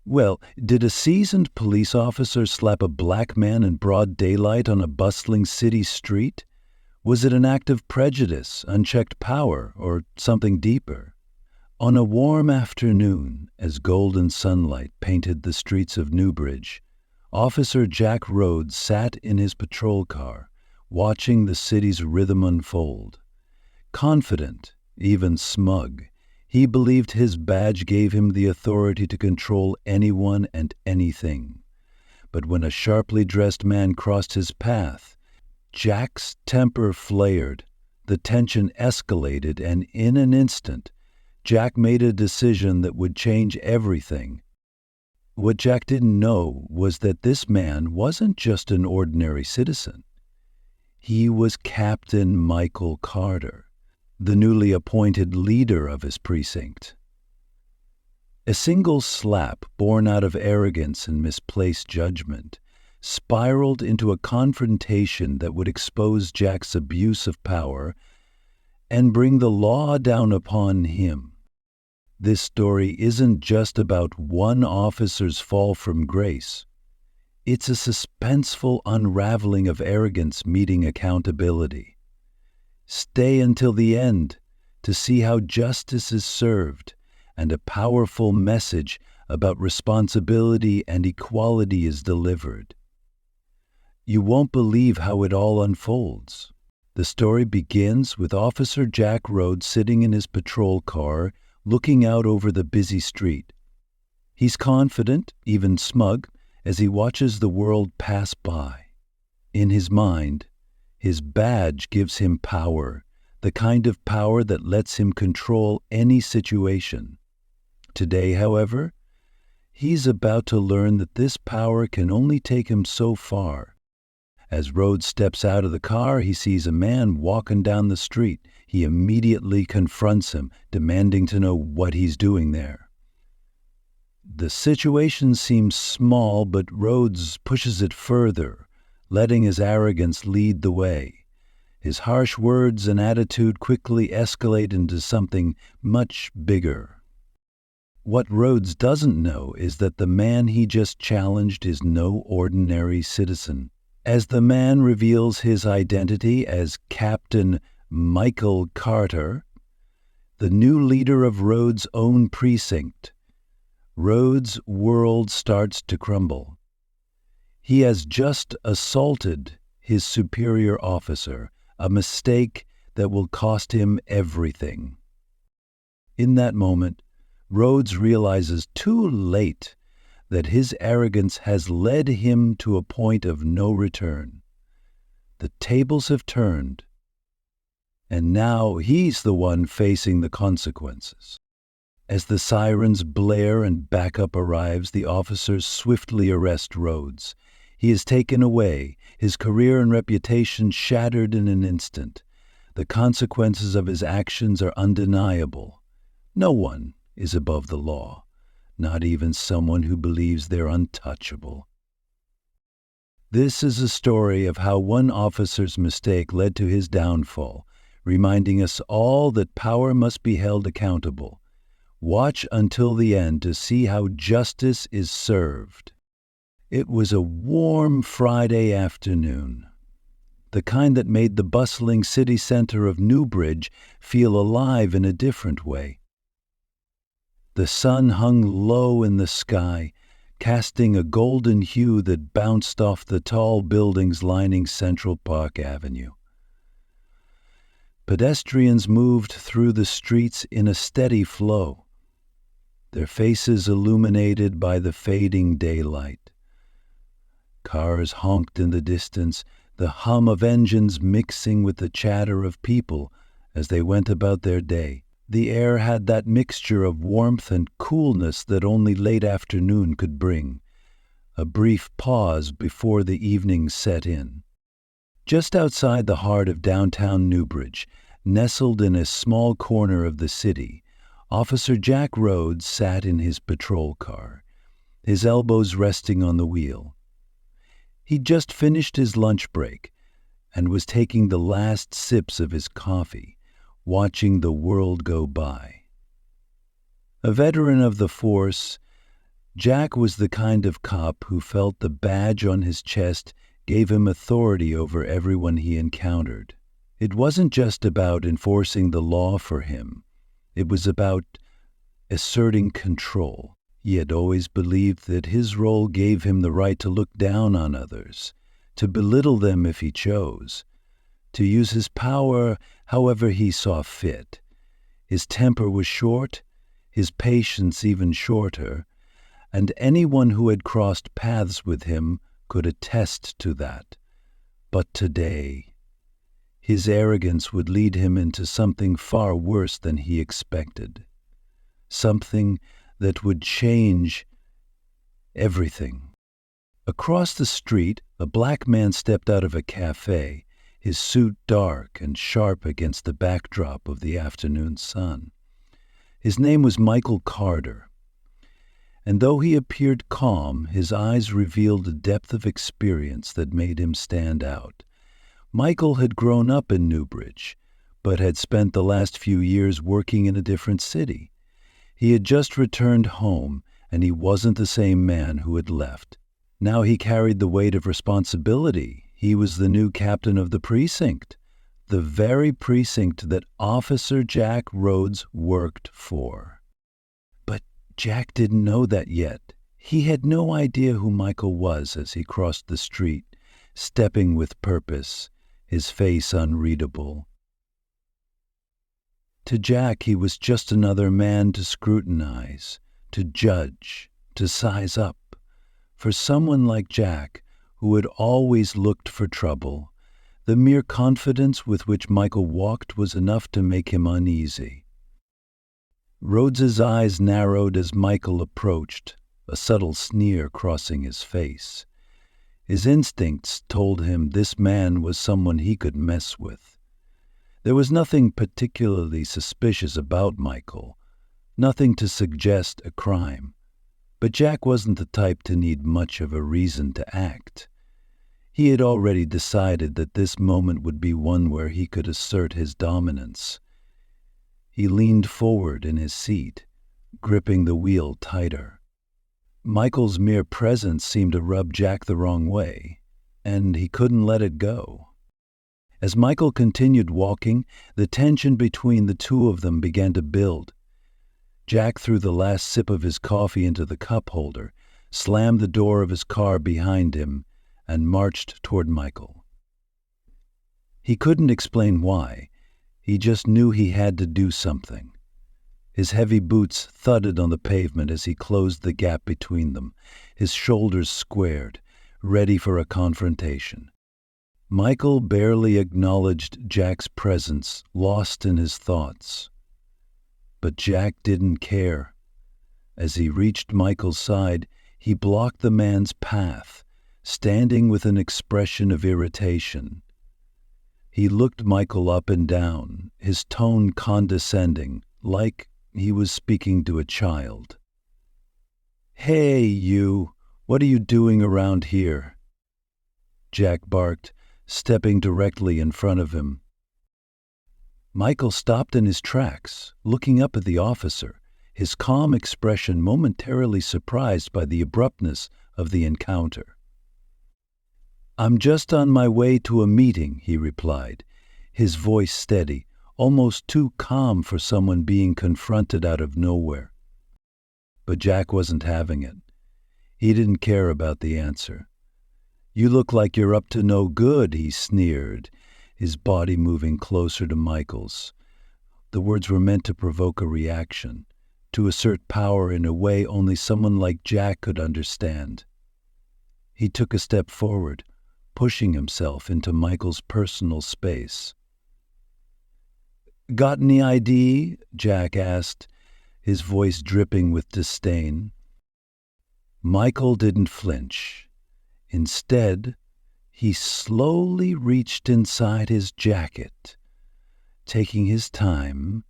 Well, did a seasoned police officer slap a black man in broad daylight on a bustling city street? Was it an act of prejudice, unchecked power, or something deeper? On a warm afternoon, as golden sunlight painted the streets of Newbridge, Officer Jack Rhodes sat in his patrol car, watching the city's rhythm unfold. Confident, even smug, he believed his badge gave him the authority to control anyone and anything. But when a sharply dressed man crossed his path, Jack's temper flared, the tension escalated, and in an instant, Jack made a decision that would change everything. What Jack didn't know was that this man wasn't just an ordinary citizen. He was Captain Michael Carter, the newly appointed leader of his precinct. A single slap born out of arrogance and misplaced judgment spiraled into a confrontation that would expose Jack's abuse of power and bring the law down upon him. This story isn't just about one officer's fall from grace. It's a suspenseful unraveling of arrogance meeting accountability. Stay until the end to see how justice is served and a powerful message about responsibility and equality is delivered. You won't believe how it all unfolds. The story begins with Officer Jack Rhodes sitting in his patrol car, looking out over the busy street. He's confident, even smug, as he watches the world pass by. In his mind, his badge gives him power, the kind of power that lets him control any situation. Today, however, he's about to learn that this power can only take him so far. As Rhodes steps out of the car, he sees a man walking down the street. He immediately confronts him, demanding to know what he's doing there. The situation seems small, but Rhodes pushes it further, letting his arrogance lead the way. His harsh words and attitude quickly escalate into something much bigger. What Rhodes doesn't know is that the man he just challenged is no ordinary citizen. As the man reveals his identity as Captain Michael Carter, the new leader of Rhodes' own precinct, Rhodes' world starts to crumble. He has just assaulted his superior officer, a mistake that will cost him everything. In that moment, Rhodes realizes too late that his arrogance has led him to a point of no return. The tables have turned, and now he's the one facing the consequences. As the sirens blare and backup arrives, the officers swiftly arrest Rhodes. He is taken away, his career and reputation shattered in an instant. The consequences of his actions are undeniable. No one is above the law, not even someone who believes they're untouchable. This is a story of how one officer's mistake led to his downfall, reminding us all that power must be held accountable. Watch until the end to see how justice is served. It was a warm Friday afternoon, the kind that made the bustling city center of Newbridge feel alive in a different way. The sun hung low in the sky, casting a golden hue that bounced off the tall buildings lining Central Park Avenue. Pedestrians moved through the streets in a steady flow, their faces illuminated by the fading daylight. Cars honked in the distance, the hum of engines mixing with the chatter of people as they went about their day. The air had that mixture of warmth and coolness that only late afternoon could bring, a brief pause before the evening set in. Just outside the heart of downtown Newbridge, nestled in a small corner of the city, Officer Jack Rhodes sat in his patrol car, his elbows resting on the wheel. He'd just finished his lunch break and was taking the last sips of his coffee, watching the world go by. A veteran of the force, Jack was the kind of cop who felt the badge on his chest gave him authority over everyone he encountered. It wasn't just about enforcing the law for him. It was about asserting control. He had always believed that his role gave him the right to look down on others, to belittle them if he chose, to use his power however he saw fit. His temper was short, his patience even shorter, and anyone who had crossed paths with him could attest to that. But today, his arrogance would lead him into something far worse than he expected. Something that would change everything. Across the street, a black man stepped out of a cafe, his suit dark and sharp against the backdrop of the afternoon sun. His name was Michael Carter, and though he appeared calm, his eyes revealed a depth of experience that made him stand out. Michael had grown up in Newbridge, but had spent the last few years working in a different city. He had just returned home, and he wasn't the same man who had left. Now he carried the weight of responsibility. He was the new captain of the precinct, the very precinct that Officer Jack Rhodes worked for. But Jack didn't know that yet. He had no idea who Michael was as he crossed the street, stepping with purpose, his face unreadable. To Jack, he was just another man to scrutinize, to judge, to size up. For someone like Jack, who had always looked for trouble, the mere confidence with which Michael walked was enough to make him uneasy. Rhodes's eyes narrowed as Michael approached, a subtle sneer crossing his face. His instincts told him this man was someone he could mess with. There was nothing particularly suspicious about Michael, nothing to suggest a crime. But Jack wasn't the type to need much of a reason to act. He had already decided that this moment would be one where he could assert his dominance. He leaned forward in his seat, gripping the wheel tighter. Michael's mere presence seemed to rub Jack the wrong way, and he couldn't let it go. As Michael continued walking, the tension between the two of them began to build. Jack threw the last sip of his coffee into the cup holder, slammed the door of his car behind him, and marched toward Michael. He couldn't explain why. He just knew he had to do something. His heavy boots thudded on the pavement as he closed the gap between them, his shoulders squared, ready for a confrontation. Michael barely acknowledged Jack's presence, lost in his thoughts. But Jack didn't care. As he reached Michael's side, he blocked the man's path, standing with an expression of irritation. He looked Michael up and down, his tone condescending, like he was speaking to a child. "Hey, you, what are you doing around here?" Jack barked, stepping directly in front of him. Michael stopped in his tracks, looking up at the officer, his calm expression momentarily surprised by the abruptness of the encounter. "I'm just on my way to a meeting," he replied, his voice steady, almost too calm for someone being confronted out of nowhere. But Jack wasn't having it. He didn't care about the answer. "You look like you're up to no good," he sneered, his body moving closer to Michael's. The words were meant to provoke a reaction, to assert power in a way only someone like Jack could understand. He took a step forward, pushing himself into Michael's personal space. "Got any ID?" Jack asked, his voice dripping with disdain. Michael didn't flinch. Instead, he slowly reached inside his jacket, taking his time,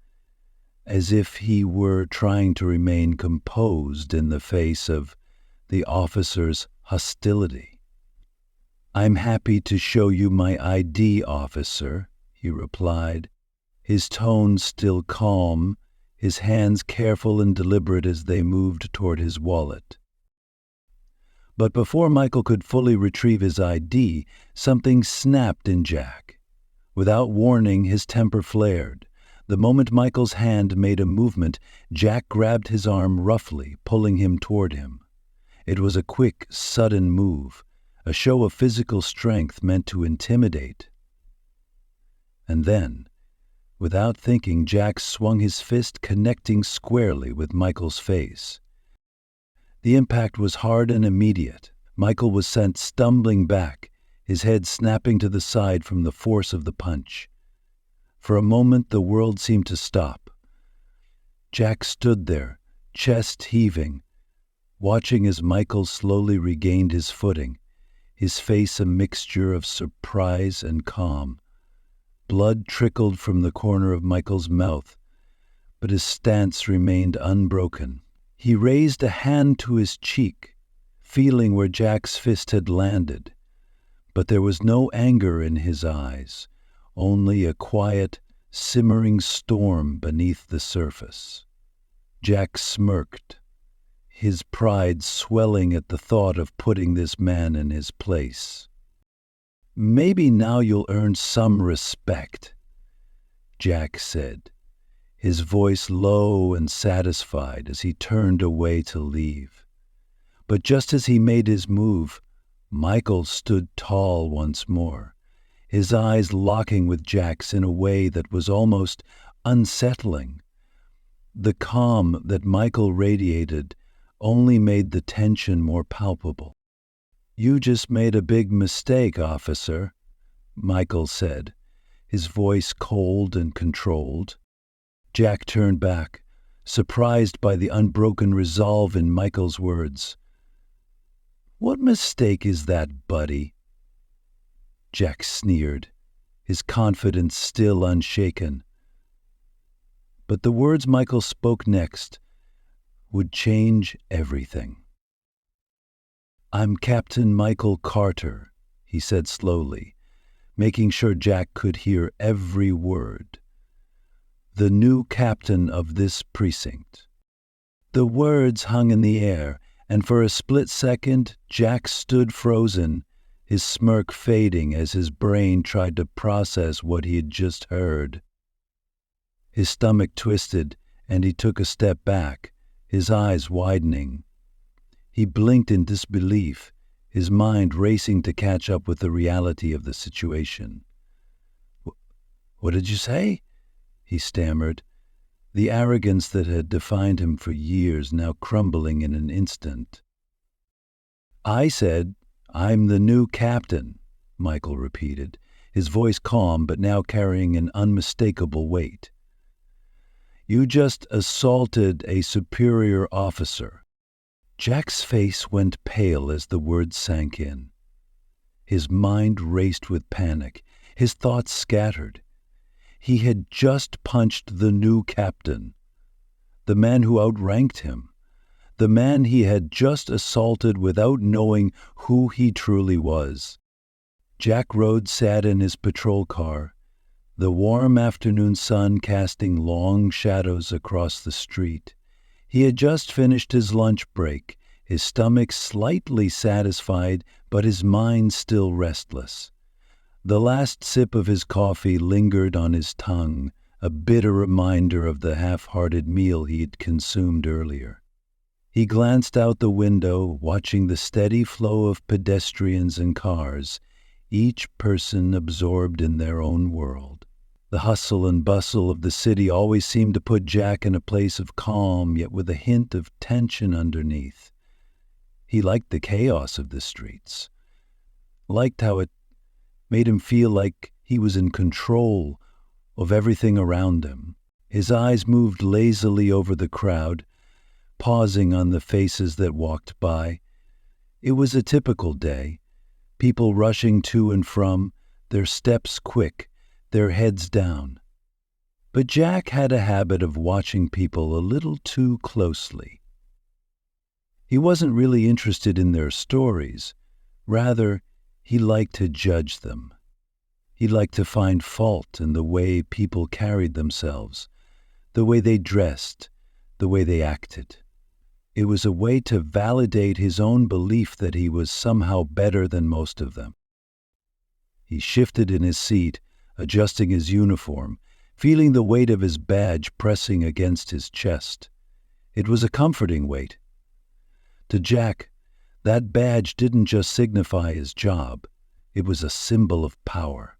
as if he were trying to remain composed in the face of the officer's hostility. "I'm happy to show you my ID, officer," he replied, his tone still calm, his hands careful and deliberate as they moved toward his wallet. But before Michael could fully retrieve his ID, something snapped in Jack. Without warning, his temper flared. The moment Michael's hand made a movement, Jack grabbed his arm roughly, pulling him toward him. It was a quick, sudden move, a show of physical strength meant to intimidate. And then, without thinking, Jack swung his fist, connecting squarely with Michael's face. The impact was hard and immediate. Michael was sent stumbling back, his head snapping to the side from the force of the punch. For a moment, the world seemed to stop. Jack stood there, chest heaving, watching as Michael slowly regained his footing, his face a mixture of surprise and calm. Blood trickled from the corner of Michael's mouth, but his stance remained unbroken. He raised a hand to his cheek, feeling where Jack's fist had landed, but there was no anger in his eyes, only a quiet, simmering storm beneath the surface. Jack smirked, his pride swelling at the thought of putting this man in his place. "Maybe now you'll earn some respect," Jack said, his voice low and satisfied as he turned away to leave. But just as he made his move, Michael stood tall once more, his eyes locking with Jack's in a way that was almost unsettling. The calm that Michael radiated only made the tension more palpable. "You just made a big mistake, officer," Michael said, his voice cold and controlled. Jack turned back, surprised by the unbroken resolve in Michael's words. "What mistake is that, buddy?" Jack sneered, his confidence still unshaken. But the words Michael spoke next would change everything. "I'm Captain Michael Carter," he said slowly, making sure Jack could hear every word. "The new captain of this precinct." The words hung in the air, and for a split second, Jack stood frozen, his smirk fading as his brain tried to process what he had just heard. His stomach twisted, and he took a step back, his eyes widening. He blinked in disbelief, his mind racing to catch up with the reality of the situation. "What did you say?" he stammered, the arrogance that had defined him for years now crumbling in an instant. "I said, I'm the new captain," Michael repeated, his voice calm but now carrying an unmistakable weight. "You just assaulted a superior officer." Jack's face went pale as the words sank in. His mind raced with panic, his thoughts scattered. He had just punched the new captain, the man who outranked him, the man he had just assaulted without knowing who he truly was. Jack Rhodes sat in his patrol car, the warm afternoon sun casting long shadows across the street. He had just finished his lunch break, his stomach slightly satisfied, but his mind still restless. The last sip of his coffee lingered on his tongue, a bitter reminder of the half-hearted meal he had consumed earlier. He glanced out the window, watching the steady flow of pedestrians and cars, each person absorbed in their own world. The hustle and bustle of the city always seemed to put Jack in a place of calm, yet with a hint of tension underneath. He liked the chaos of the streets, liked how it made him feel like he was in control of everything around him. His eyes moved lazily over the crowd, pausing on the faces that walked by. It was a typical day, people rushing to and from, their steps quick, their heads down. But Jack had a habit of watching people a little too closely. He wasn't really interested in their stories. Rather, he liked to judge them. He liked to find fault in the way people carried themselves, the way they dressed, the way they acted. It was a way to validate his own belief that he was somehow better than most of them. He shifted in his seat, adjusting his uniform, feeling the weight of his badge pressing against his chest. It was a comforting weight. To Jack, that badge didn't just signify his job, it was a symbol of power.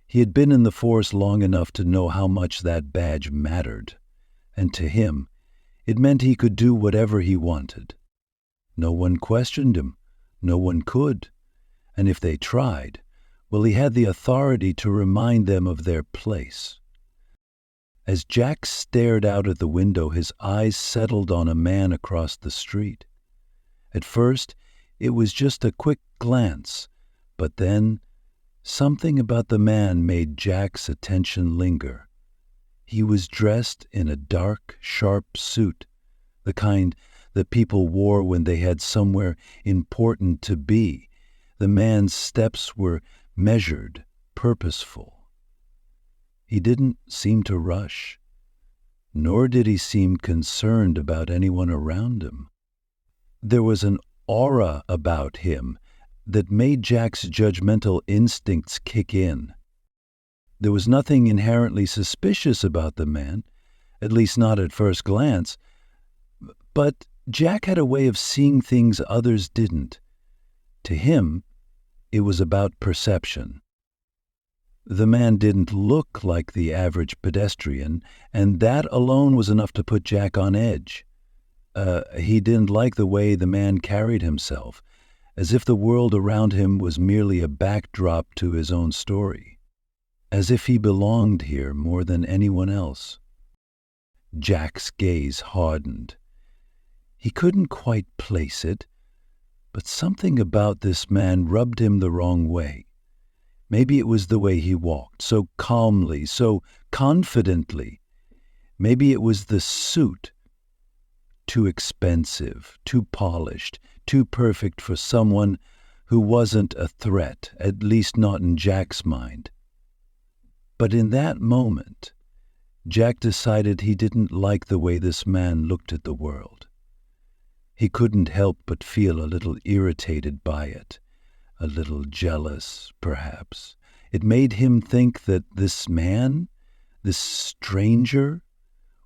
He had been in the force long enough to know how much that badge mattered, and to him, it meant he could do whatever he wanted. No one questioned him, no one could, and if they tried, well, he had the authority to remind them of their place. As Jack stared out at the window, his eyes settled on a man across the street. At first, it was just a quick glance, but then something about the man made Jack's attention linger. He was dressed in a dark, sharp suit, the kind that people wore when they had somewhere important to be. The man's steps were measured, purposeful. He didn't seem to rush, nor did he seem concerned about anyone around him. There was an aura about him that made Jack's judgmental instincts kick in. There was nothing inherently suspicious about the man, at least not at first glance, but Jack had a way of seeing things others didn't. To him, it was about perception. The man didn't look like the average pedestrian, and that alone was enough to put Jack on edge. He didn't like the way the man carried himself, as if the world around him was merely a backdrop to his own story, as if he belonged here more than anyone else. Jack's gaze hardened. He couldn't quite place it, but something about this man rubbed him the wrong way. Maybe it was the way he walked, so calmly, so confidently. Maybe it was the suit. Too expensive, too polished, too perfect for someone who wasn't a threat, at least not in Jack's mind. But in that moment, Jack decided he didn't like the way this man looked at the world. He couldn't help but feel a little irritated by it, a little jealous, perhaps. It made him think that this man, this stranger,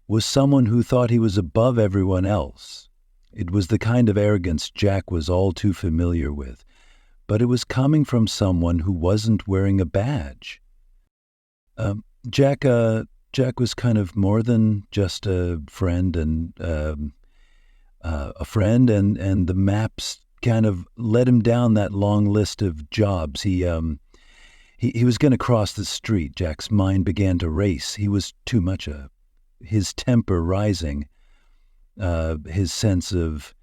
was someone who thought he was above everyone else. It was the kind of arrogance Jack was all too familiar with, but it was coming from someone who wasn't wearing a badge. Jack was kind of more than just a friend, and the maps kind of led him down that long list of jobs. He was going to cross the street. Jack's mind began to race. He was too much his temper rising, his sense of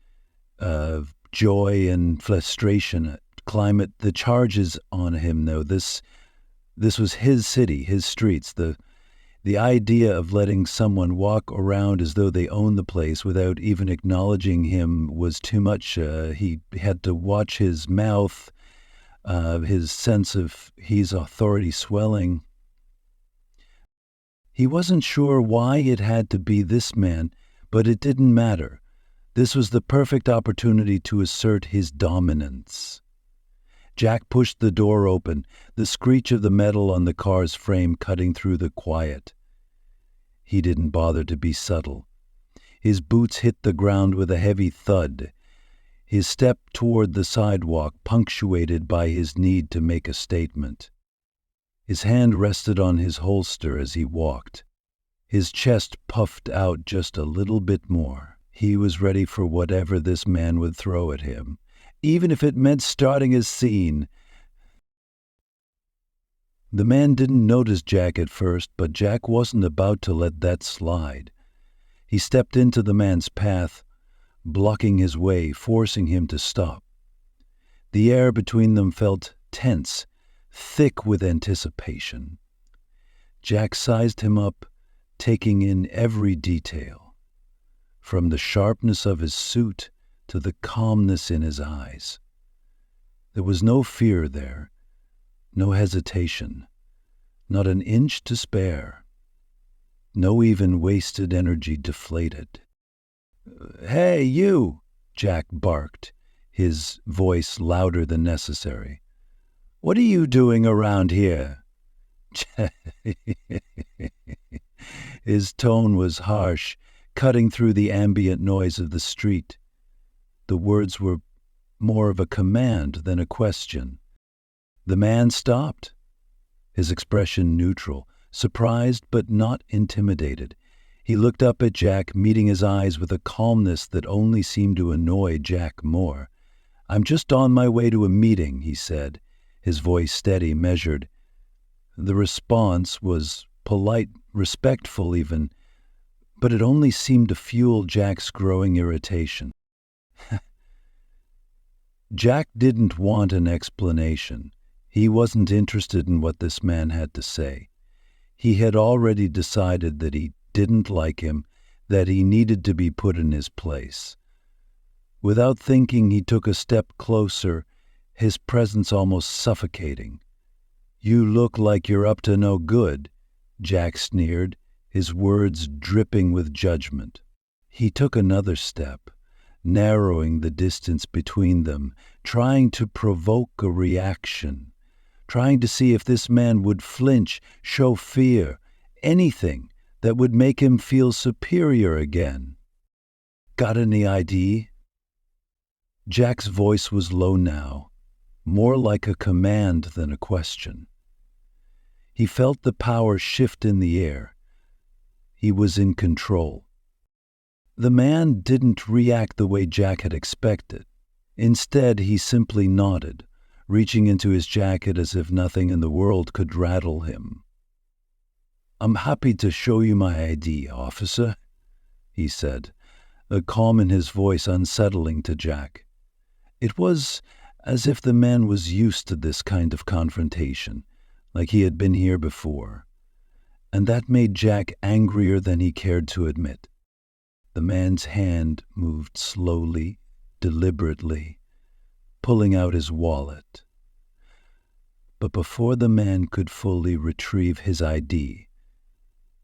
joy and frustration climate, the charges on him, though. This was his city, his streets. The idea of letting someone walk around as though they owned the place without even acknowledging him was too much. He had to watch his mouth, his sense of his authority swelling. He wasn't sure why it had to be this man, but it didn't matter. This was the perfect opportunity to assert his dominance. Jack pushed the door open, the screech of the metal on the car's frame cutting through the quiet. He didn't bother to be subtle. His boots hit the ground with a heavy thud, his step toward the sidewalk punctuated by his need to make a statement. His hand rested on his holster as he walked. His chest puffed out just a little bit more. He was ready for whatever this man would throw at him, even if it meant starting a scene. The man didn't notice Jack at first, but Jack wasn't about to let that slide. He stepped into the man's path, blocking his way, forcing him to stop. The air between them felt tense, thick with anticipation. Jack sized him up, taking in every detail, from the sharpness of his suit to the calmness in his eyes. There was no fear there, no hesitation, not an inch to spare, no even wasted energy deflated. "Hey, you!" Jack barked, his voice louder than necessary. "What are you doing around here?" His tone was harsh, cutting through the ambient noise of the street. The words were more of a command than a question. The man stopped, his expression neutral, surprised but not intimidated. He looked up at Jack, meeting his eyes with a calmness that only seemed to annoy Jack more. "I'm just on my way to a meeting," he said, his voice steady, measured. The response was polite, respectful even, but it only seemed to fuel Jack's growing irritation. Jack didn't want an explanation. He wasn't interested in what this man had to say. He had already decided that he didn't like him, that he needed to be put in his place. Without thinking, he took a step closer, his presence almost suffocating. "You look like you're up to no good," Jack sneered, his words dripping with judgment. He took another step, narrowing the distance between them, trying to provoke a reaction, trying to see if this man would flinch, show fear, anything that would make him feel superior again. "Got any ID?" Jack's voice was low now, more like a command than a question. He felt the power shift in the air. He was in control. The man didn't react the way Jack had expected. Instead, he simply nodded, reaching into his jacket as if nothing in the world could rattle him. "I'm happy to show you my ID, officer," he said, a calm in his voice unsettling to Jack. It was as if the man was used to this kind of confrontation, like he had been here before. And that made Jack angrier than he cared to admit. The man's hand moved slowly, deliberately, pulling out his wallet. But before the man could fully retrieve his ID,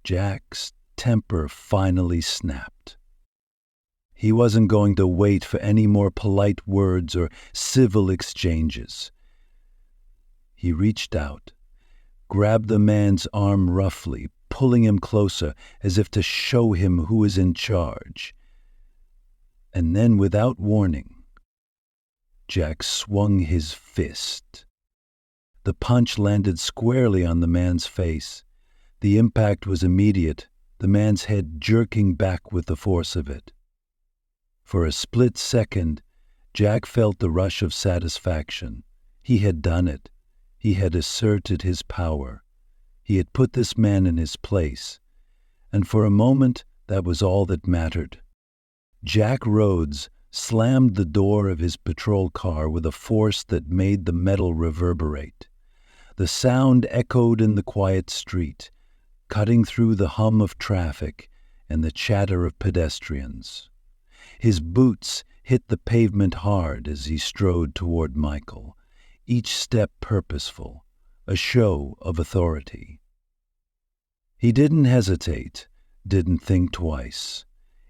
Jack's temper finally snapped. He wasn't going to wait for any more polite words or civil exchanges. He reached out, grabbed the man's arm roughly, pulling him closer as if to show him who was in charge. And then, without warning, Jack swung his fist. The punch landed squarely on the man's face. The impact was immediate, the man's head jerking back with the force of it. For a split second, Jack felt the rush of satisfaction. He had done it. He had asserted his power. He had put this man in his place. And for a moment, that was all that mattered. Jack Rhodes slammed the door of his patrol car with a force that made the metal reverberate. The sound echoed in the quiet street, cutting through the hum of traffic and the chatter of pedestrians. His boots hit the pavement hard as he strode toward Michael, each step purposeful, a show of authority. He didn't hesitate, didn't think twice.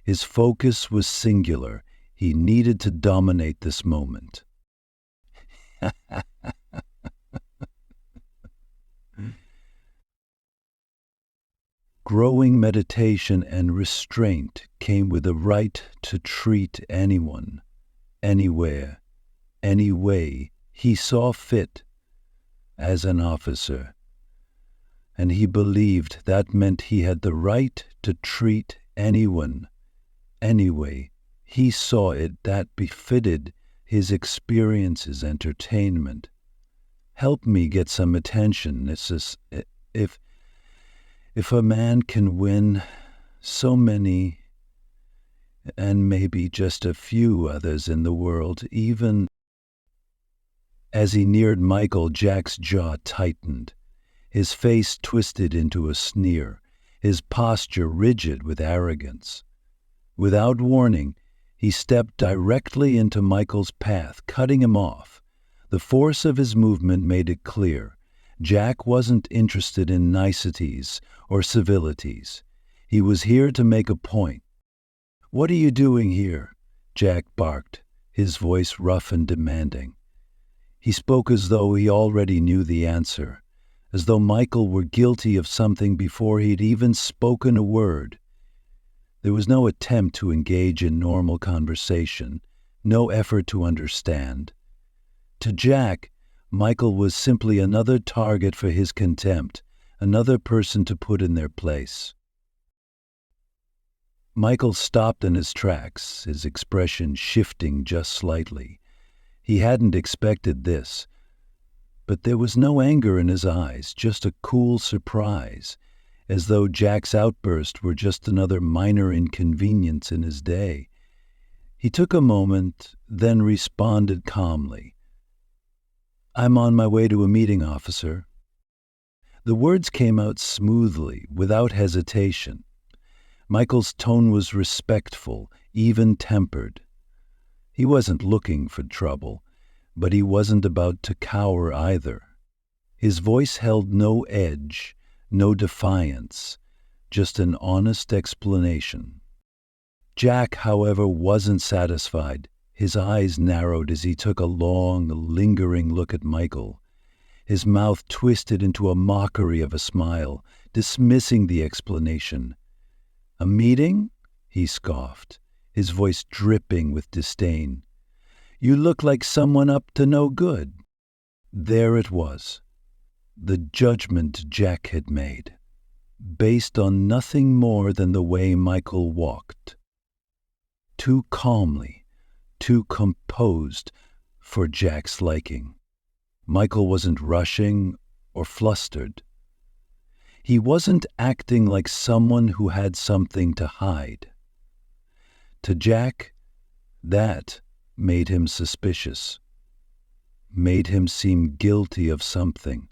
His focus was singular. He needed to dominate this moment. Growing meditation and restraint came with the right to treat anyone, anywhere, any way he saw fit as an officer. And he believed that meant he had the right to treat anyone, anyway he saw it that befitted his experience's entertainment. Help me get some attention. If a man can win so many, and maybe just a few others in the world, even... As he neared Michael, Jack's jaw tightened. His face twisted into a sneer, his posture rigid with arrogance. Without warning, he stepped directly into Michael's path, cutting him off. The force of his movement made it clear. Jack wasn't interested in niceties or civilities. He was here to make a point. "What are you doing here?" Jack barked, his voice rough and demanding. He spoke as though he already knew the answer, as though Michael were guilty of something before he'd even spoken a word. There was no attempt to engage in normal conversation, no effort to understand. To Jack, Michael was simply another target for his contempt, another person to put in their place. Michael stopped in his tracks, his expression shifting just slightly. He hadn't expected this, but there was no anger in his eyes, just a cool surprise, as though Jack's outburst were just another minor inconvenience in his day. He took a moment, then responded calmly. "I'm on my way to a meeting, officer." The words came out smoothly, without hesitation. Michael's tone was respectful, even-tempered. He wasn't looking for trouble, but he wasn't about to cower either. His voice held no edge, no defiance, just an honest explanation. Jack, however, wasn't satisfied. His eyes narrowed as he took a long, lingering look at Michael. His mouth twisted into a mockery of a smile, dismissing the explanation. "A meeting?" he scoffed, his voice dripping with disdain. "You look like someone up to no good." There it was, the judgment Jack had made, based on nothing more than the way Michael walked. Too calmly, too composed for Jack's liking. Michael wasn't rushing or flustered. He wasn't acting like someone who had something to hide. To Jack, that made him suspicious, made him seem guilty of something,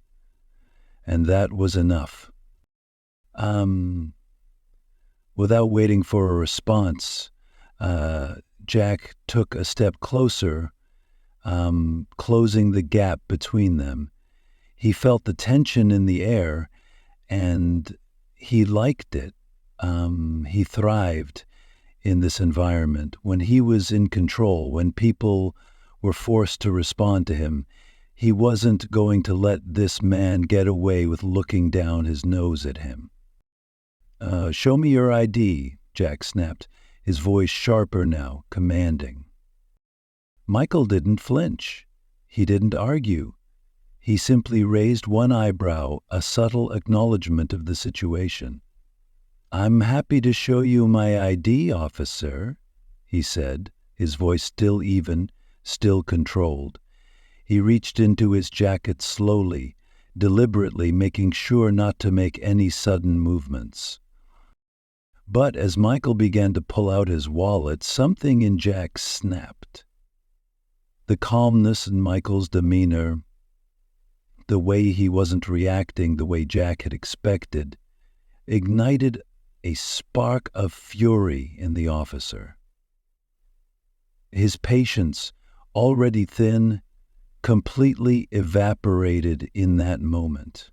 and that was enough. Without waiting for a response, Jack took a step closer, closing the gap between them. He felt the tension in the air, and he liked it. He thrived in this environment. When he was in control, when people were forced to respond to him, he wasn't going to let this man get away with looking down his nose at him. "Show me your ID," Jack snapped, his voice sharper now, commanding. Michael didn't flinch. He didn't argue. He simply raised one eyebrow, a subtle acknowledgement of the situation. "I'm happy to show you my ID, officer," he said, his voice still even, still controlled. He reached into his jacket slowly, deliberately making sure not to make any sudden movements. But as Michael began to pull out his wallet, something in Jack snapped. The calmness in Michael's demeanor, the way he wasn't reacting the way Jack had expected, ignited a spark of fury in the officer. His patience, already thin, completely evaporated in that moment.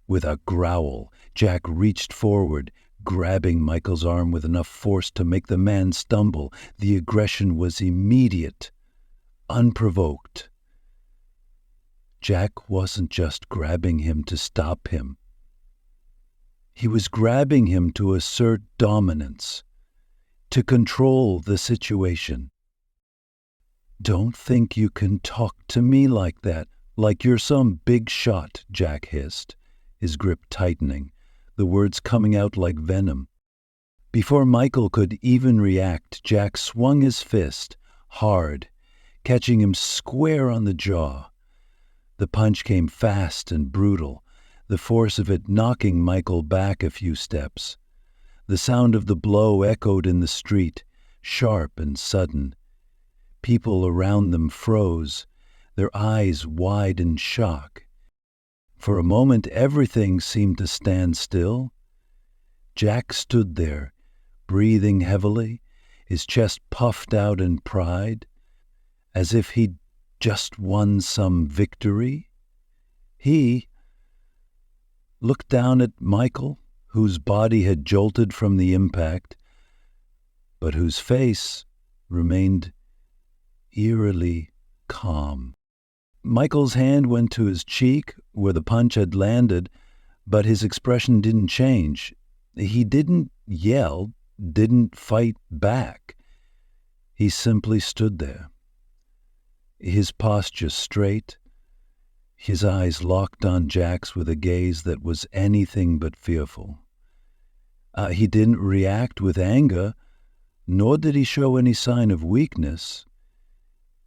With a growl, Jack reached forward, grabbing Michael's arm with enough force to make the man stumble. The aggression was immediate, unprovoked. Jack wasn't just grabbing him to stop him. He was grabbing him to assert dominance, to control the situation. "Don't think you can talk to me like that, like you're some big shot," Jack hissed, his grip tightening, the words coming out like venom. Before Michael could even react, Jack swung his fist, hard, catching him square on the jaw. The punch came fast and brutal, the force of it knocking Michael back a few steps. The sound of the blow echoed in the street, sharp and sudden. People around them froze, their eyes wide in shock. For a moment, everything seemed to stand still. Jack stood there, breathing heavily, his chest puffed out in pride, as if he'd just won some victory. He looked down at Michael, whose body had jolted from the impact, but whose face remained eerily calm. Michael's hand went to his cheek where the punch had landed, but his expression didn't change. He didn't yell, didn't fight back. He simply stood there, his posture straight, his eyes locked on Jack's with a gaze that was anything but fearful. He didn't react with anger, nor did he show any sign of weakness.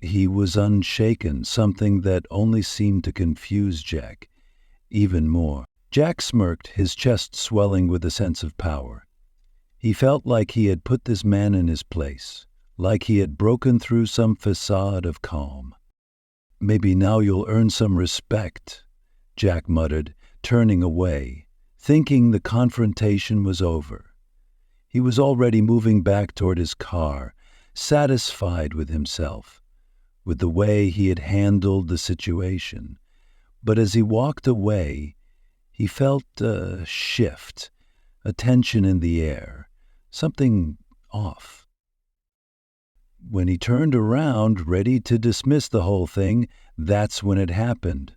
He was unshaken, something that only seemed to confuse Jack even more. Jack smirked, his chest swelling with a sense of power. He felt like he had put this man in his place, like he had broken through some facade of calm. "Maybe now you'll earn some respect," Jack muttered, turning away, thinking the confrontation was over. He was already moving back toward his car, satisfied with himself, with the way he had handled the situation. But as he walked away, he felt a shift, a tension in the air, something off. When he turned around, ready to dismiss the whole thing, that's when it happened.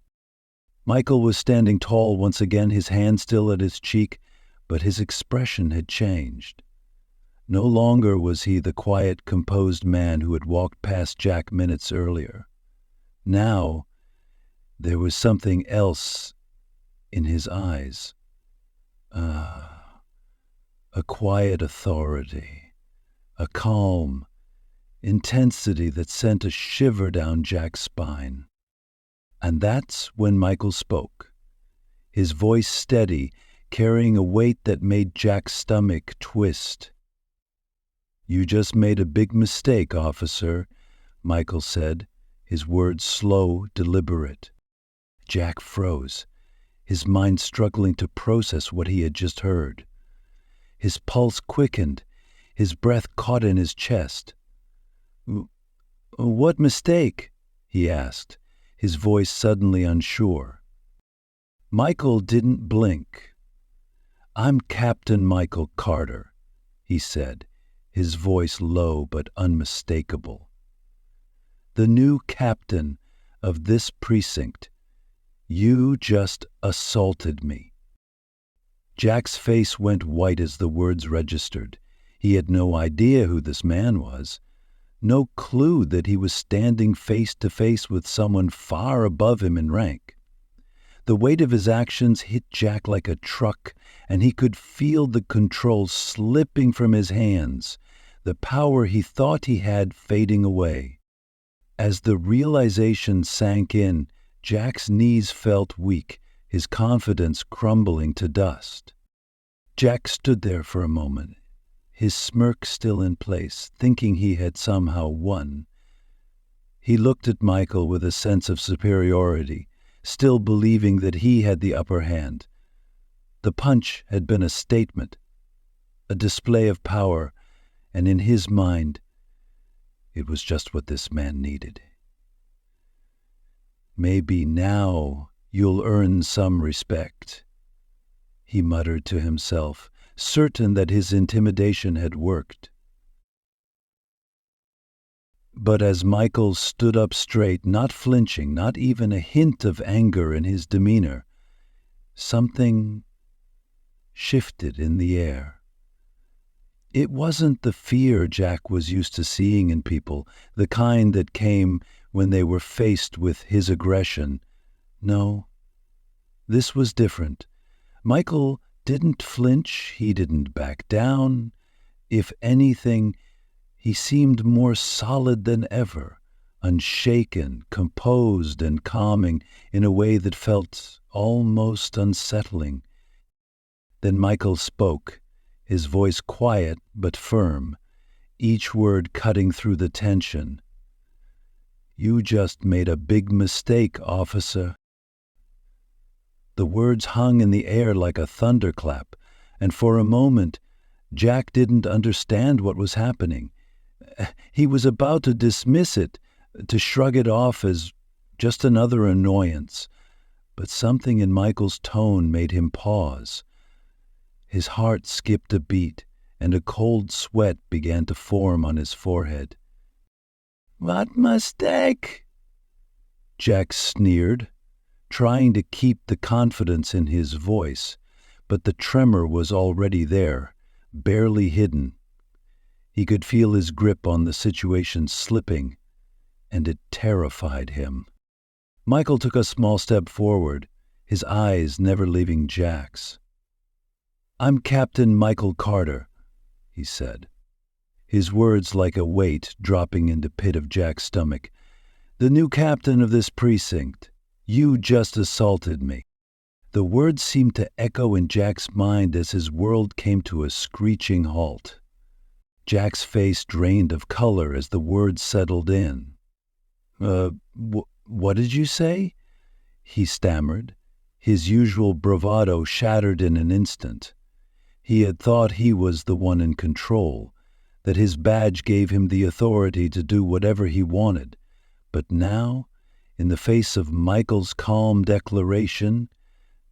Michael was standing tall once again, his hand still at his cheek, but his expression had changed. No longer was he the quiet, composed man who had walked past Jack minutes earlier. Now, there was something else in his eyes. A quiet authority, a calm intensity that sent a shiver down Jack's spine. And that's when Michael spoke, his voice steady, carrying a weight that made Jack's stomach twist. "You just made a big mistake, officer," Michael said, his words slow, deliberate. Jack froze, his mind struggling to process what he had just heard. His pulse quickened, his breath caught in his chest. "What mistake?" he asked, his voice suddenly unsure. Michael didn't blink. "I'm Captain Michael Carter," he said, his voice low but unmistakable. "The new captain of this precinct. You just assaulted me." Jack's face went white as the words registered. He had no idea who this man was, no clue that he was standing face to face with someone far above him in rank. The weight of his actions hit Jack like a truck, and he could feel the control slipping from his hands, the power he thought he had fading away. As the realization sank in, Jack's knees felt weak, his confidence crumbling to dust. Jack stood there for a moment, his smirk still in place, thinking he had somehow won. He looked at Michael with a sense of superiority, still believing that he had the upper hand. The punch had been a statement, a display of power, and in his mind, it was just what this man needed. "Maybe now you'll earn some respect," he muttered to himself, certain that his intimidation had worked. But as Michael stood up straight, not flinching, not even a hint of anger in his demeanor, something shifted in the air. It wasn't the fear Jack was used to seeing in people, the kind that came when they were faced with his aggression. No, this was different. Michael didn't flinch, he didn't back down. If anything, he seemed more solid than ever, unshaken, composed, and calming in a way that felt almost unsettling. Then Michael spoke, his voice quiet but firm, each word cutting through the tension. "You just made a big mistake, officer." The words hung in the air like a thunderclap, and for a moment, Jack didn't understand what was happening. He was about to dismiss it, to shrug it off as just another annoyance, but something in Michael's tone made him pause. His heart skipped a beat, and a cold sweat began to form on his forehead. "What mistake?" Jack sneered, trying to keep the confidence in his voice, but the tremor was already there, barely hidden. He could feel his grip on the situation slipping, and it terrified him. Michael took a small step forward, his eyes never leaving Jack's. "I'm Captain Michael Carter," he said, his words like a weight dropping into pit of Jack's stomach. "The new captain of this precinct. You just assaulted me." The words seemed to echo in Jack's mind as his world came to a screeching halt. Jack's face drained of color as the words settled in. What did you say?" he stammered, his usual bravado shattered in an instant. He had thought he was the one in control, that his badge gave him the authority to do whatever he wanted. But now, in the face of Michael's calm declaration,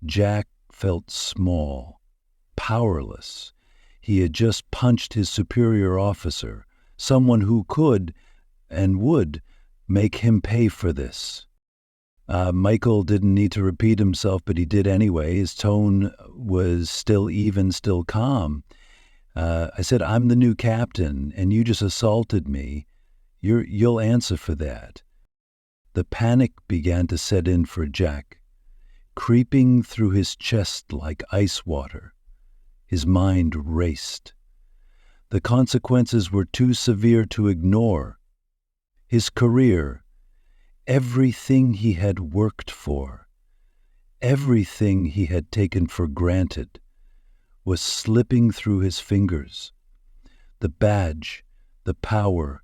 Jack felt small, powerless. He had just punched his superior officer, someone who could and would make him pay for this. Michael didn't need to repeat himself, but he did anyway. His tone was still even, still calm. I said, "I'm the new captain, and you just assaulted me. You'll answer for that." The panic began to set in for Jack, creeping through his chest like ice water. His mind raced. The consequences were too severe to ignore. His career, everything he had worked for, everything he had taken for granted, was slipping through his fingers. The badge, the power,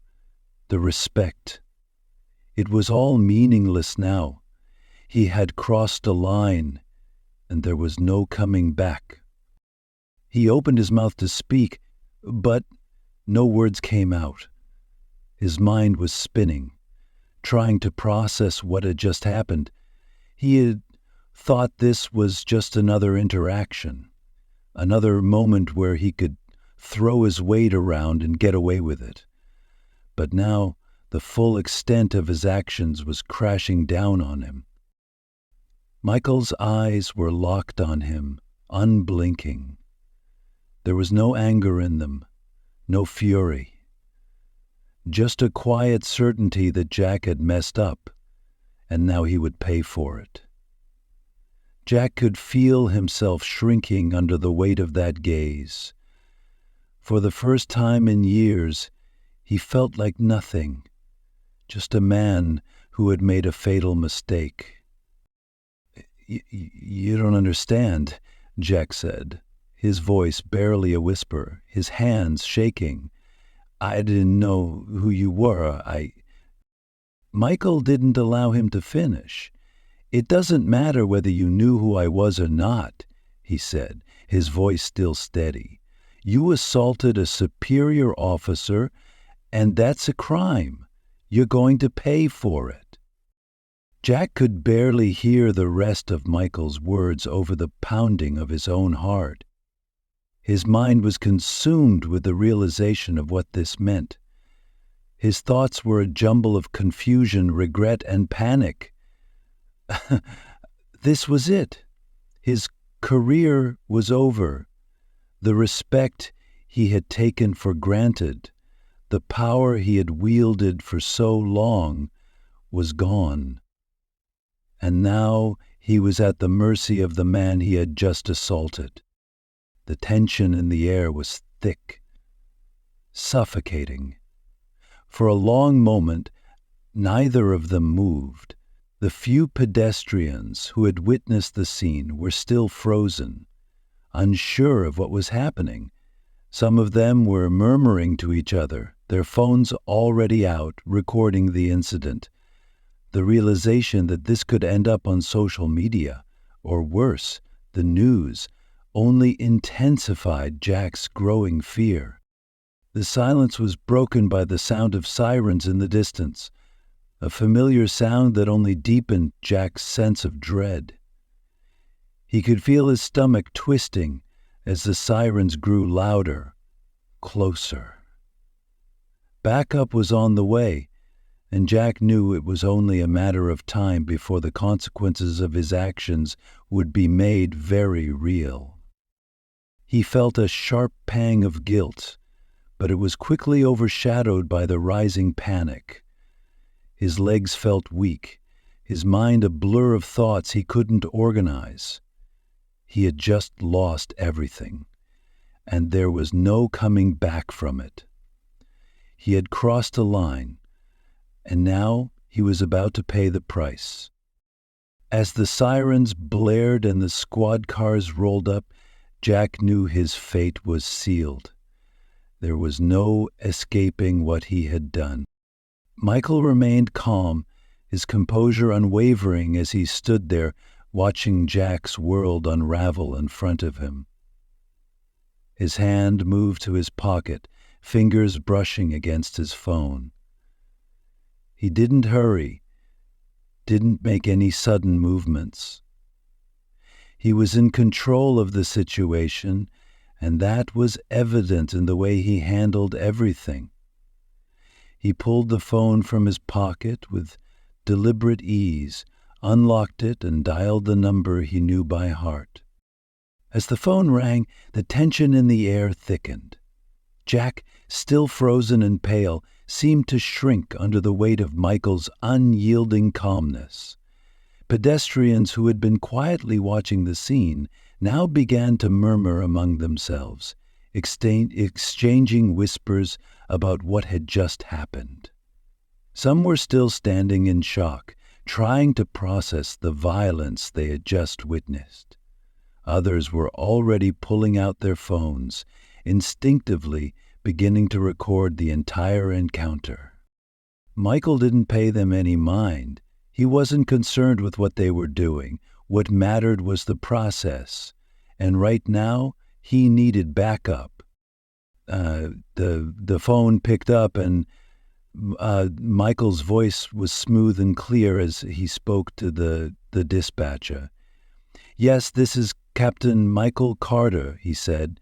the respect. It was all meaningless now. He had crossed a line, and there was no coming back. He opened his mouth to speak, but no words came out. His mind was spinning, trying to process what had just happened. He had thought this was just another interaction, another moment where he could throw his weight around and get away with it. But now the full extent of his actions was crashing down on him. Michael's eyes were locked on him, unblinking. There was no anger in them, no fury. Just a quiet certainty that Jack had messed up, and now he would pay for it. Jack could feel himself shrinking under the weight of that gaze. For the first time in years, he felt like nothing, just a man who had made a fatal mistake. You don't understand," Jack said, his voice barely a whisper, his hands shaking. "I didn't know who you were. Michael didn't allow him to finish. "It doesn't matter whether you knew who I was or not," he said, his voice still steady. "You assaulted a superior officer, and that's a crime. You're going to pay for it." Jack could barely hear the rest of Michael's words over the pounding of his own heart. His mind was consumed with the realization of what this meant. His thoughts were a jumble of confusion, regret, and panic. This was it. His career was over. The respect he had taken for granted, the power he had wielded for so long, was gone. And now he was at the mercy of the man he had just assaulted. The tension in the air was thick, suffocating. For a long moment, neither of them moved. The few pedestrians who had witnessed the scene were still frozen, unsure of what was happening. Some of them were murmuring to each other, their phones already out, recording the incident. The realization that this could end up on social media, or worse, the news, only intensified Jack's growing fear. The silence was broken by the sound of sirens in the distance, a familiar sound that only deepened Jack's sense of dread. He could feel his stomach twisting as the sirens grew louder, closer. Backup was on the way, and Jack knew it was only a matter of time before the consequences of his actions would be made very real. He felt a sharp pang of guilt, but it was quickly overshadowed by the rising panic. His legs felt weak, his mind a blur of thoughts he couldn't organize. He had just lost everything, and there was no coming back from it. He had crossed a line, and now he was about to pay the price. As the sirens blared and the squad cars rolled up, Jack knew his fate was sealed. There was no escaping what he had done. Michael remained calm, his composure unwavering as he stood there watching Jack's world unravel in front of him. His hand moved to his pocket, fingers brushing against his phone. He didn't hurry, didn't make any sudden movements. He was in control of the situation, and that was evident in the way he handled everything. He pulled the phone from his pocket with deliberate ease, unlocked it, and dialed the number he knew by heart. As the phone rang, the tension in the air thickened. Jack, still frozen and pale, seemed to shrink under the weight of Michael's unyielding calmness. Pedestrians who had been quietly watching the scene now began to murmur among themselves, exchanging whispers about what had just happened. Some were still standing in shock, trying to process the violence they had just witnessed. Others were already pulling out their phones, instinctively beginning to record the entire encounter. Michael didn't pay them any mind. He wasn't concerned with what they were doing. What mattered was the process, and right now he needed backup. The phone picked up, and Michael's voice was smooth and clear as he spoke to the dispatcher. "Yes, this is Captain Michael Carter," he said,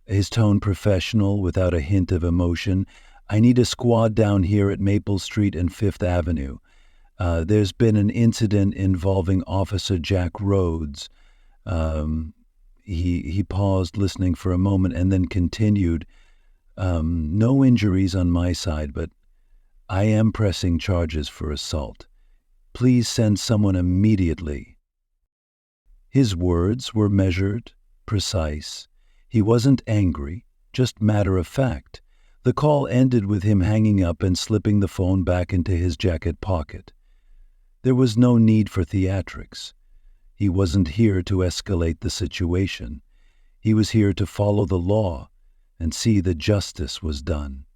his tone professional without a hint of emotion. "I need a squad down here at Maple Street and Fifth Avenue. There's been an incident involving Officer Jack Rhodes." He paused, listening for a moment, and then continued, "No injuries on my side, but I am pressing charges for assault. Please send someone immediately." His words were measured, precise. He wasn't angry, just matter of fact. The call ended with him hanging up and slipping the phone back into his jacket pocket. There was no need for theatrics. He wasn't here to escalate the situation. He was here to follow the law and see that justice was done.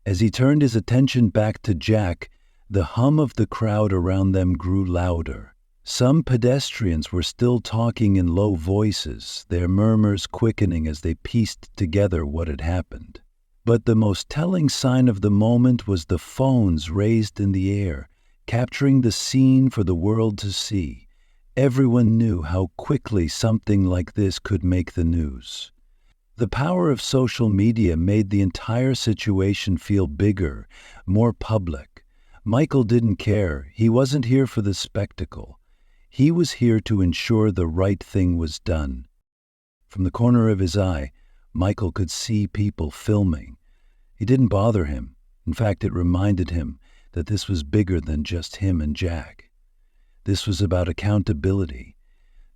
As he turned his attention back to Jack, the hum of the crowd around them grew louder. Some pedestrians were still talking in low voices, their murmurs quickening as they pieced together what had happened. But the most telling sign of the moment was the phones raised in the air, capturing the scene for the world to see. Everyone knew how quickly something like this could make the news. The power of social media made the entire situation feel bigger, more public. Michael didn't care. He wasn't here for the spectacle. He was here to ensure the right thing was done. From the corner of his eye, Michael could see people filming. It didn't bother him. In fact, it reminded him that this was bigger than just him and Jack. This was about accountability.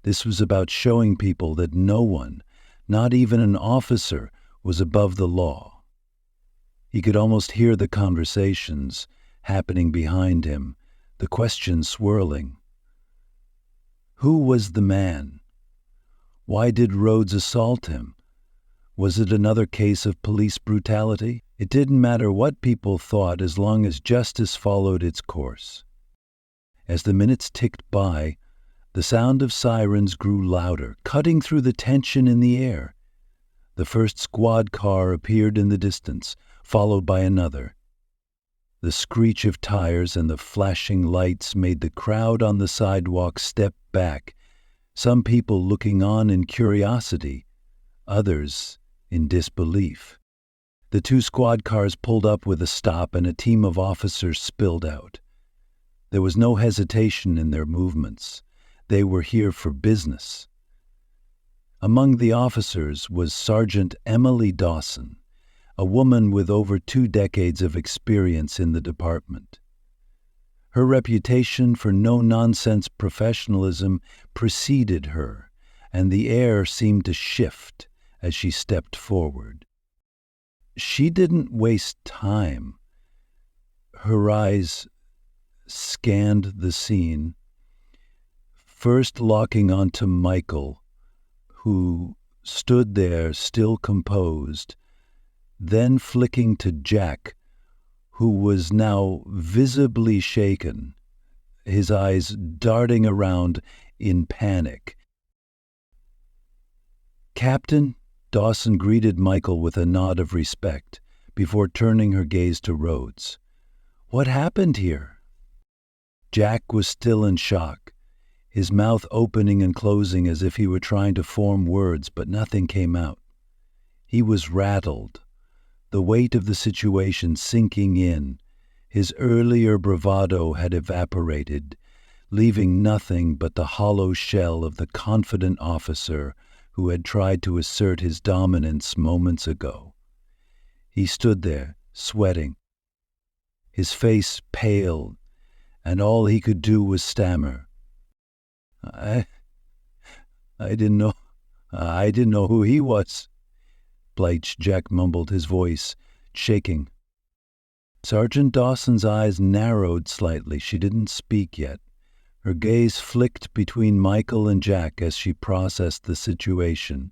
This was about showing people that no one, not even an officer, was above the law. He could almost hear the conversations happening behind him, the questions swirling. Who was the man? Why did Rhodes assault him? Was it another case of police brutality? It didn't matter what people thought as long as justice followed its course. As the minutes ticked by, the sound of sirens grew louder, cutting through the tension in the air. The first squad car appeared in the distance, followed by another. The screech of tires and the flashing lights made the crowd on the sidewalk step back, some people looking on in curiosity, others in disbelief. The two squad cars pulled up with a stop and a team of officers spilled out. There was no hesitation in their movements. They were here for business. Among the officers was Sergeant Emily Dawson, a woman with over 2 decades of experience in the department. Her reputation for no-nonsense professionalism preceded her, and the air seemed to shift as she stepped forward. She didn't waste time. Her eyes scanned the scene, first locking onto Michael, who stood there still composed, then flicking to Jack, who was now visibly shaken, his eyes darting around in panic. "Captain," Dawson greeted Michael with a nod of respect before turning her gaze to Rhodes. "What happened here?" Jack was still in shock, his mouth opening and closing as if he were trying to form words, but nothing came out. He was rattled, the weight of the situation sinking in. His earlier bravado had evaporated, leaving nothing but the hollow shell of the confident officer who had tried to assert his dominance moments ago. He stood there, sweating, his face pale, and all he could do was stammer. I didn't know who he was," Bleich, Jack mumbled, his voice shaking. Sergeant Dawson's eyes narrowed slightly. She didn't speak yet. Her gaze flicked between Michael and Jack as she processed the situation.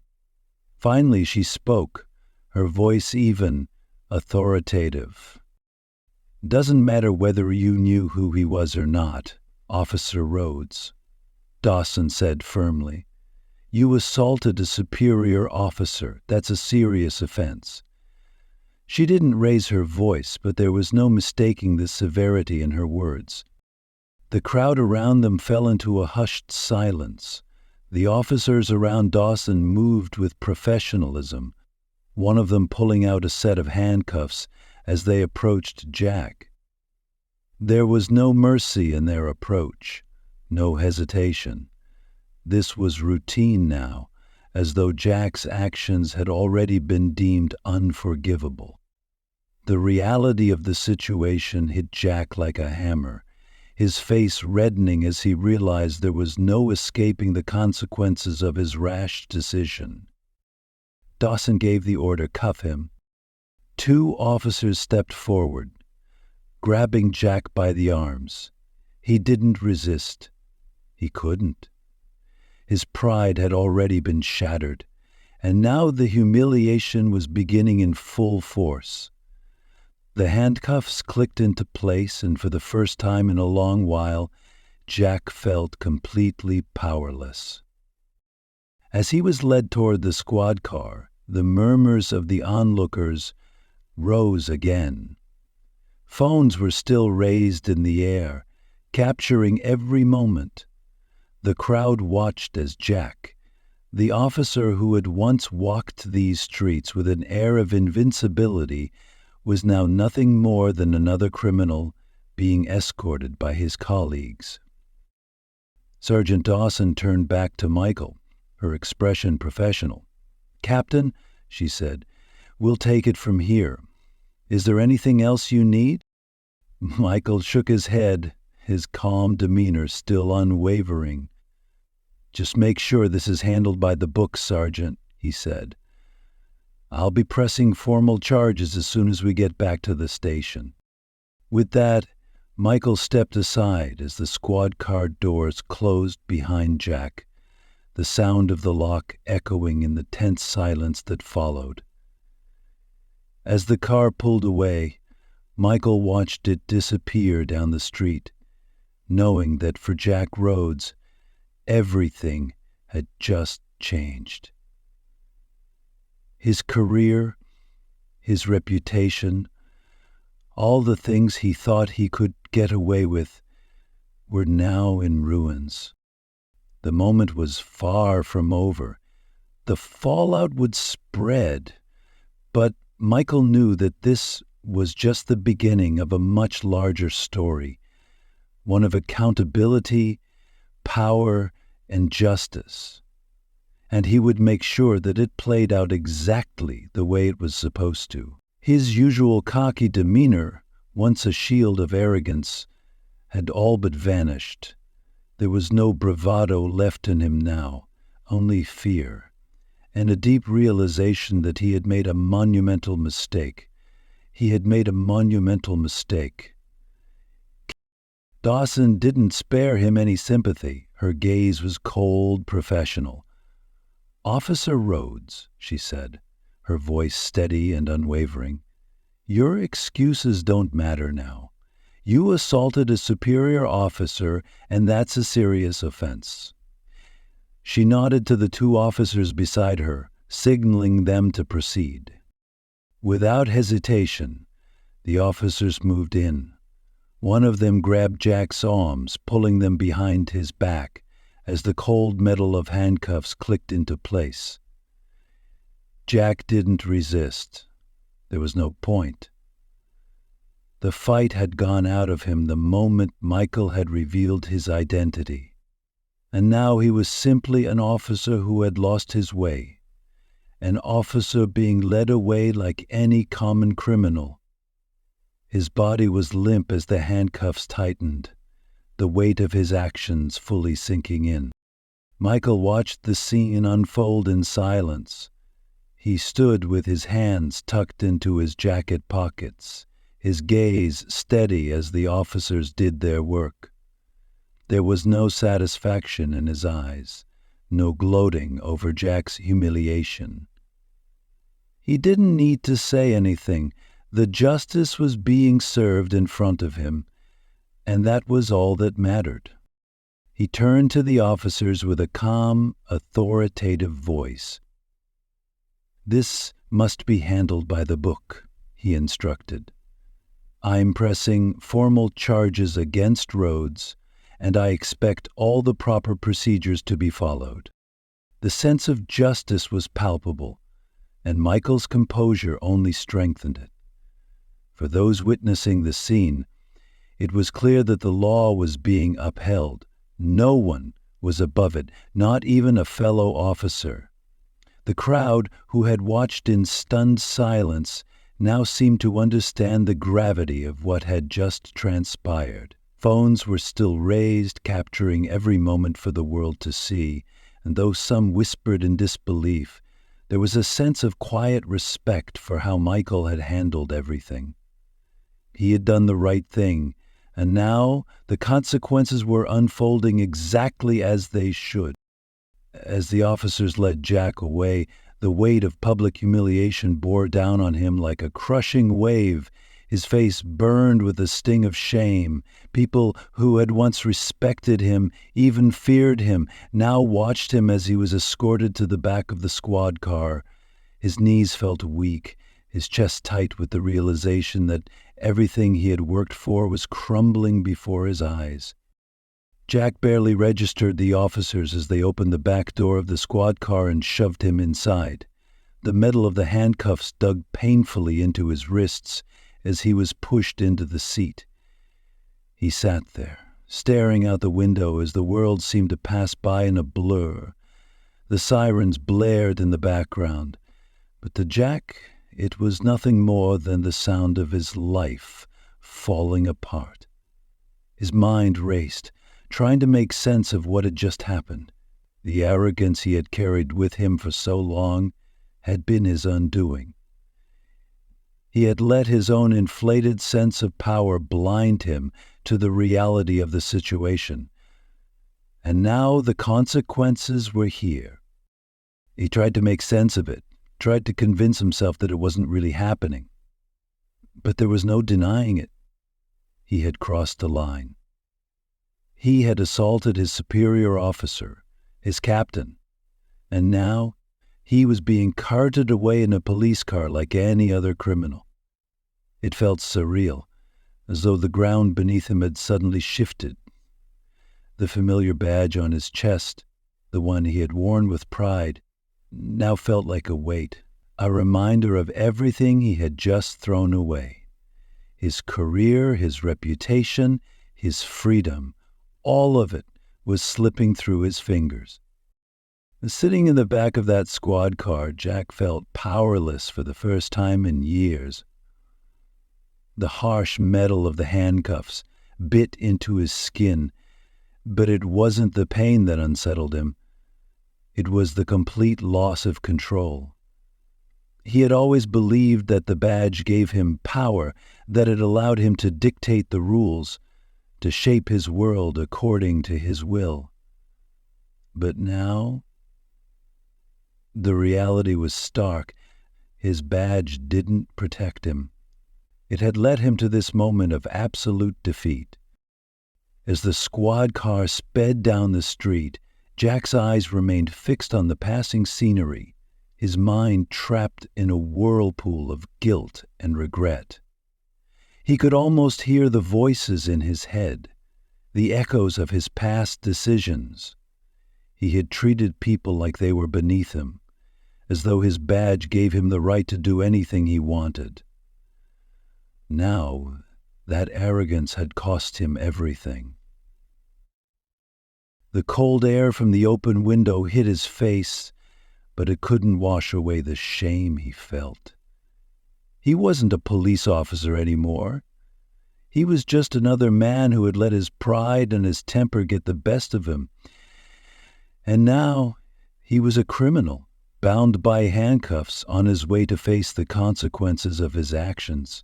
Finally, she spoke, her voice even, authoritative. "Doesn't matter whether you knew who he was or not, Officer Rhodes," Dawson said firmly. "You assaulted a superior officer. That's a serious offense." She didn't raise her voice, but there was no mistaking the severity in her words. The crowd around them fell into a hushed silence. The officers around Dawson moved with professionalism, one of them pulling out a set of handcuffs as they approached Jack. There was no mercy in their approach, no hesitation. This was routine now, as though Jack's actions had already been deemed unforgivable. The reality of the situation hit Jack like a hammer, his face reddening as he realized there was no escaping the consequences of his rash decision. Dawson gave the order, "Cuff him." 2 officers stepped forward, grabbing Jack by the arms. He didn't resist. He couldn't. His pride had already been shattered, and now the humiliation was beginning in full force. The handcuffs clicked into place, and for the first time in a long while, Jack felt completely powerless. As he was led toward the squad car, the murmurs of the onlookers rose again. Phones were still raised in the air, capturing every moment. The crowd watched as Jack, the officer who had once walked these streets with an air of invincibility, was now nothing more than another criminal being escorted by his colleagues. Sergeant Dawson turned back to Michael, her expression professional. "Captain," she said, "we'll take it from here. Is there anything else you need?" Michael shook his head, his calm demeanor still unwavering. "Just make sure this is handled by the book, Sergeant," he said. "I'll be pressing formal charges as soon as we get back to the station." With that, Michael stepped aside as the squad car doors closed behind Jack, the sound of the lock echoing in the tense silence that followed. As the car pulled away, Michael watched it disappear down the street, knowing that for Jack Rhodes, everything had just changed. His career, his reputation, all the things he thought he could get away with were now in ruins. The moment was far from over. The fallout would spread, but Michael knew that this was just the beginning of a much larger story, one of accountability, power, and justice. And he would make sure that it played out exactly the way it was supposed to. His usual cocky demeanor, once a shield of arrogance, had all but vanished. There was no bravado left in him now, only fear, and a deep realization that he had made a monumental mistake. He had made a monumental mistake. Dawson didn't spare him any sympathy. Her gaze was cold, professional. "Officer Rhodes," she said, her voice steady and unwavering, "your excuses don't matter now. You assaulted a superior officer, and that's a serious offense." She nodded to the two officers beside her, signaling them to proceed. Without hesitation, the officers moved in. One of them grabbed Jack's arms, pulling them behind his back as the cold metal of handcuffs clicked into place. Jack didn't resist. There was no point. The fight had gone out of him the moment Michael had revealed his identity. And now he was simply an officer who had lost his way, an officer being led away like any common criminal. His body was limp as the handcuffs tightened, the weight of his actions fully sinking in. Michael watched the scene unfold in silence. He stood with his hands tucked into his jacket pockets, his gaze steady as the officers did their work. There was no satisfaction in his eyes, no gloating over Jack's humiliation. He didn't need to say anything. The justice was being served in front of him, and that was all that mattered. He turned to the officers with a calm, authoritative voice. "This must be handled by the book," he instructed. "I'm pressing formal charges against Rhodes, and I expect all the proper procedures to be followed." The sense of justice was palpable, and Michael's composure only strengthened it. For those witnessing the scene, it was clear that the law was being upheld. No one was above it, not even a fellow officer. The crowd, who had watched in stunned silence, now seemed to understand the gravity of what had just transpired. Phones were still raised, capturing every moment for the world to see, and though some whispered in disbelief, there was a sense of quiet respect for how Michael had handled everything. He had done the right thing, and now the consequences were unfolding exactly as they should. As the officers led Jack away, the weight of public humiliation bore down on him like a crushing wave. His face burned with the sting of shame. People who had once respected him, even feared him, now watched him as he was escorted to the back of the squad car. His knees felt weak, his chest tight with the realization that everything he had worked for was crumbling before his eyes. Jack barely registered the officers as they opened the back door of the squad car and shoved him inside. The metal of the handcuffs dug painfully into his wrists as he was pushed into the seat. He sat there, staring out the window as the world seemed to pass by in a blur. The sirens blared in the background, but to Jack it was nothing more than the sound of his life falling apart. His mind raced, trying to make sense of what had just happened. The arrogance he had carried with him for so long had been his undoing. He had let his own inflated sense of power blind him to the reality of the situation. And now the consequences were here. He tried to make sense of it, tried to convince himself that it wasn't really happening. But there was no denying it. He had crossed a line. He had assaulted his superior officer, his captain, and now he was being carted away in a police car like any other criminal. It felt surreal, as though the ground beneath him had suddenly shifted. The familiar badge on his chest, the one he had worn with pride, now felt like a weight. a reminder of everything he had just thrown away. His career, his reputation, his freedom, all of it was slipping through his fingers. Sitting in the back of that squad car, Jack felt powerless for the first time in years. The harsh metal of the handcuffs bit into his skin, but it wasn't the pain that unsettled him. It was the complete loss of control. He had always believed that the badge gave him power, that it allowed him to dictate the rules, to shape his world according to his will. But now, the reality was stark. His badge didn't protect him. It had led him to this moment of absolute defeat. As the squad car sped down the street, Jack's eyes remained fixed on the passing scenery, his mind trapped in a whirlpool of guilt and regret. He could almost hear the voices in his head, the echoes of his past decisions. He had treated people like they were beneath him, as though his badge gave him the right to do anything he wanted. Now, that arrogance had cost him everything. The cold air from the open window hit his face, but it couldn't wash away the shame he felt. He wasn't a police officer anymore. He was just another man who had let his pride and his temper get the best of him. And now he was a criminal, bound by handcuffs on his way to face the consequences of his actions.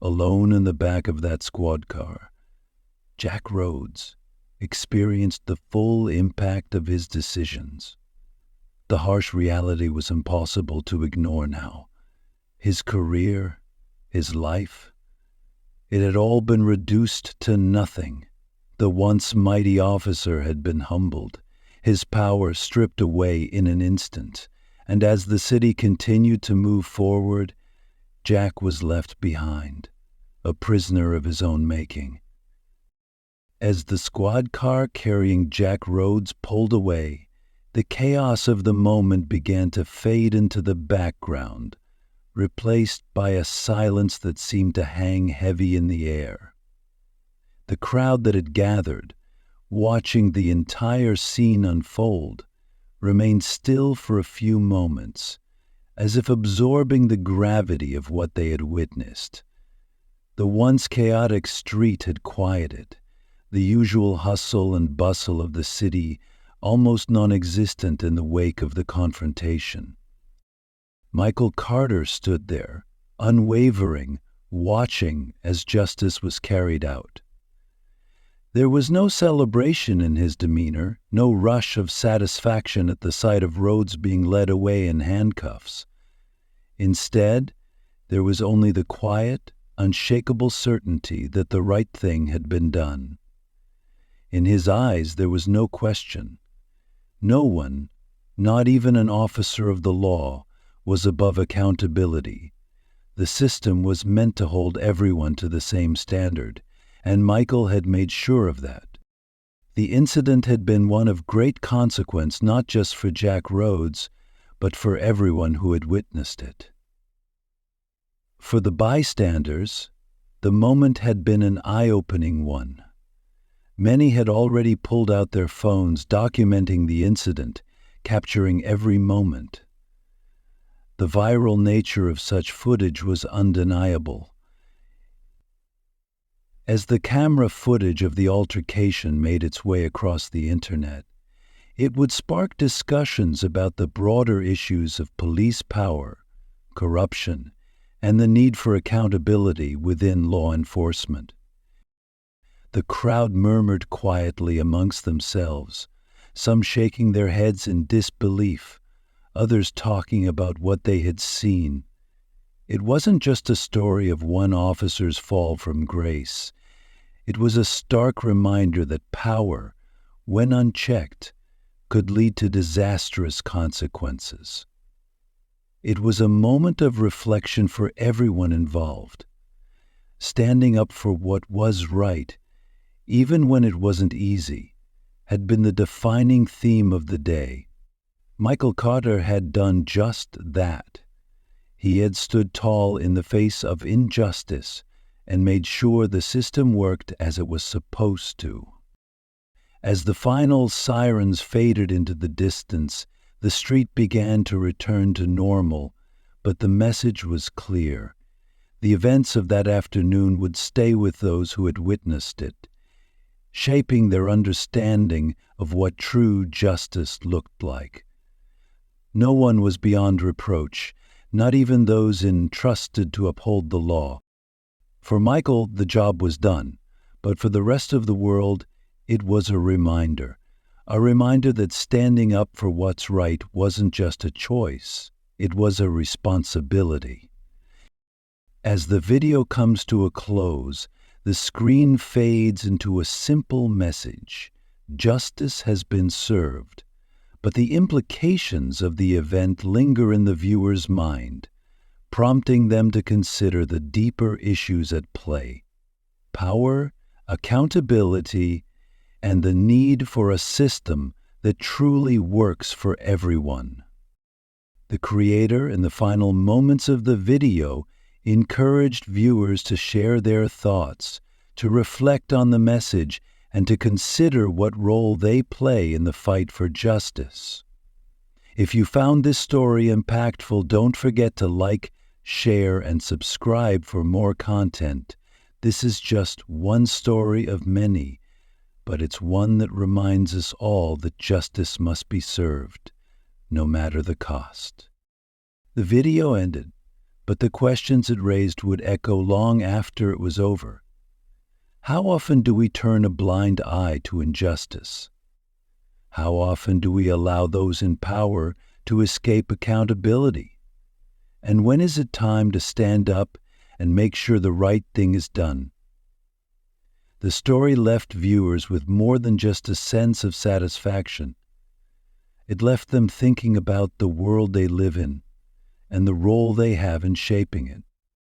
Alone in the back of that squad car, Jack Rhodes experienced the full impact of his decisions. The harsh reality was impossible to ignore now. His career, his life, it had all been reduced to nothing. The once mighty officer had been humbled, his power stripped away in an instant, and as the city continued to move forward, Jack was left behind, a prisoner of his own making. As the squad car carrying Jack Rhodes pulled away, the chaos of the moment began to fade into the background, replaced by a silence that seemed to hang heavy in the air. The crowd that had gathered, watching the entire scene unfold, remained still for a few moments, as if absorbing the gravity of what they had witnessed. The once chaotic street had quieted, the usual hustle and bustle of the city almost non-existent in the wake of the confrontation. Michael Carter stood there, unwavering, watching as justice was carried out. There was no celebration in his demeanor, no rush of satisfaction at the sight of Rhodes being led away in handcuffs. Instead, there was only the quiet, unshakable certainty that the right thing had been done. In his eyes there was no question. No one, not even an officer of the law, was above accountability. The system was meant to hold everyone to the same standard, and Michael had made sure of that. The incident had been one of great consequence not just for Jack Rhodes, but for everyone who had witnessed it. For the bystanders, the moment had been an eye-opening one. Many had already pulled out their phones, documenting the incident, capturing every moment. The viral nature of such footage was undeniable. As the camera footage of the altercation made its way across the internet, it would spark discussions about the broader issues of police power, corruption, and the need for accountability within law enforcement. The crowd murmured quietly amongst themselves, some shaking their heads in disbelief, others talking about what they had seen. It wasn't just a story of one officer's fall from grace. It was a stark reminder that power, when unchecked, could lead to disastrous consequences. It was a moment of reflection for everyone involved. Standing up for what was right, even when it wasn't easy, had been the defining theme of the day. Michael Carter had done just that. He had stood tall in the face of injustice and made sure the system worked as it was supposed to. As the final sirens faded into the distance, the street began to return to normal, but the message was clear. The events of that afternoon would stay with those who had witnessed it, shaping their understanding of what true justice looked like. No one was beyond reproach, not even those entrusted to uphold the law. For Michael, the job was done, but for the rest of the world, it was a reminder that standing up for what's right wasn't just a choice, it was a responsibility. As the video comes to a close, the screen fades into a simple message: justice has been served. But the implications of the event linger in the viewer's mind, prompting them to consider the deeper issues at play: power, accountability, and the need for a system that truly works for everyone. The creator, in the final moments of the video, encouraged viewers to share their thoughts, to reflect on the message, and to consider what role they play in the fight for justice. If you found this story impactful, don't forget to like, share, and subscribe for more content. This is just one story of many, but it's one that reminds us all that justice must be served, no matter the cost. The video ended, but the questions it raised would echo long after it was over. How often do we turn a blind eye to injustice? How often do we allow those in power to escape accountability? And when is it time to stand up and make sure the right thing is done? The story left viewers with more than just a sense of satisfaction. It left them thinking about the world they live in and the role they have in shaping it.